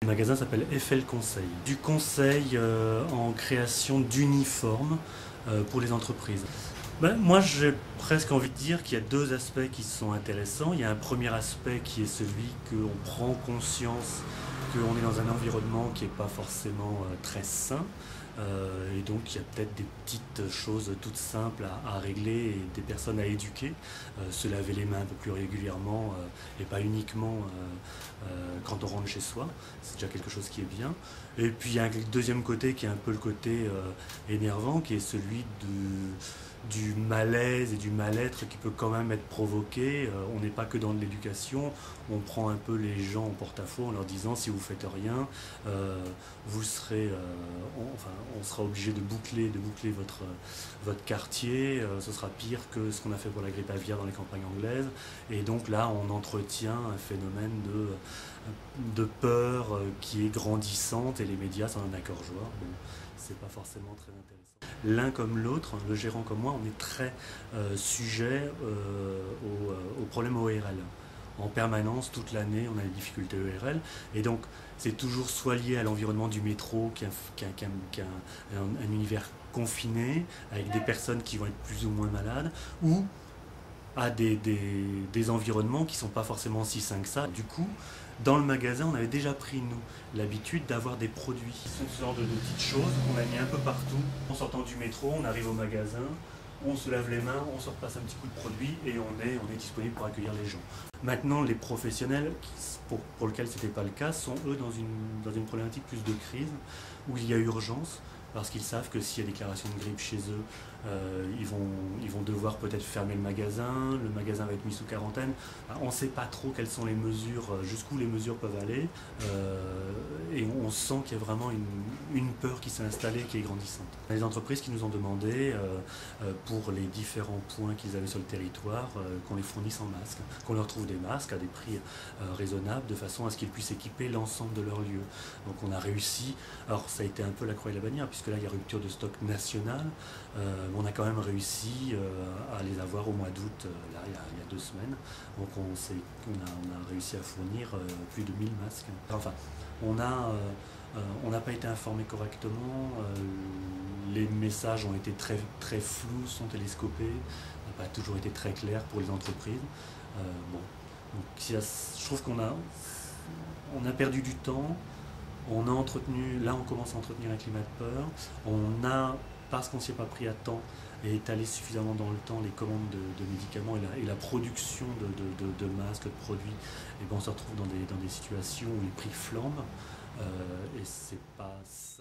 Le magasin s'appelle FL Conseil. Du conseil en création d'uniformes pour les entreprises. Moi, j'ai presque envie de dire qu'il y a deux aspects qui sont intéressants. Il y a un premier aspect qui est celui qu'on prend conscience qu'on est dans un environnement qui n'est pas forcément très sain. Et donc il y a peut-être des petites choses toutes simples à régler et des personnes à éduquer. Se laver les mains un peu plus régulièrement et pas uniquement quand on rentre chez soi. C'est déjà quelque chose qui est bien. Et puis il y a un deuxième côté qui est un peu le côté énervant, qui est celui du malaise et du mal-être qui peut quand même être provoqué. On n'est pas que dans de l'éducation, on prend un peu les gens en porte-à-faux en leur disant si vous faites rien, vous serez, on sera obligé de boucler votre quartier, ce sera pire que ce qu'on a fait pour la grippe aviaire dans les campagnes anglaises. Et donc là, on entretient un phénomène de peur qui est grandissante et les médias sont un accord-joie. Bon, c'est pas forcément très intéressant. L'un comme l'autre, le gérant comme moi, on est très sujet aux problèmes ORL. En permanence, toute l'année, on a des difficultés ORL. Et donc, c'est toujours soit lié à l'environnement du métro, qui est un univers confiné, avec des personnes qui vont être plus ou moins malades, ou à des environnements qui ne sont pas forcément si sains que ça. Du coup, dans le magasin, on avait déjà pris, nous, l'habitude d'avoir des produits. Ce sont ce genre de petites choses qu'on a mis un peu partout. En sortant du métro, on arrive au magasin, on se lave les mains, on se repasse un petit coup de produit et on est disponible pour accueillir les gens. Maintenant, les professionnels, pour lesquels ce n'était pas le cas, sont eux dans une problématique plus de crise, où il y a urgence, parce qu'ils savent que s'il y a déclaration de grippe chez eux, ils vont devoir peut-être fermer le magasin va être mis sous quarantaine. On ne sait pas trop quelles sont les mesures, jusqu'où les mesures peuvent aller, et on sent qu'il y a vraiment une peur qui s'est installée, qui est grandissante. Les entreprises qui nous ont demandé, pour les différents points qu'ils avaient sur le territoire, qu'on les fournisse en masques, qu'on leur trouve des masques à des prix raisonnables, de façon à ce qu'ils puissent équiper l'ensemble de leurs lieux. Donc on a réussi, alors ça a été un peu la croix et la bannière, puisque là il y a rupture de stock national, on a quand même réussi à les avoir au mois d'août, là il y a 2 semaines. Donc on a réussi à fournir plus de 1000 masques. Enfin, on n'a pas été informé correctement, les messages ont été très, très flous, sont télescopés, n'ont pas toujours été très clairs pour les entreprises. Donc, je trouve qu'on a perdu du temps, là on commence à entretenir un climat de peur, parce qu'on ne s'y est pas pris à temps et étalé suffisamment dans le temps les commandes de médicaments et la production de masques, de produits, et on se retrouve dans des situations où les prix flambent et c'est pas ça.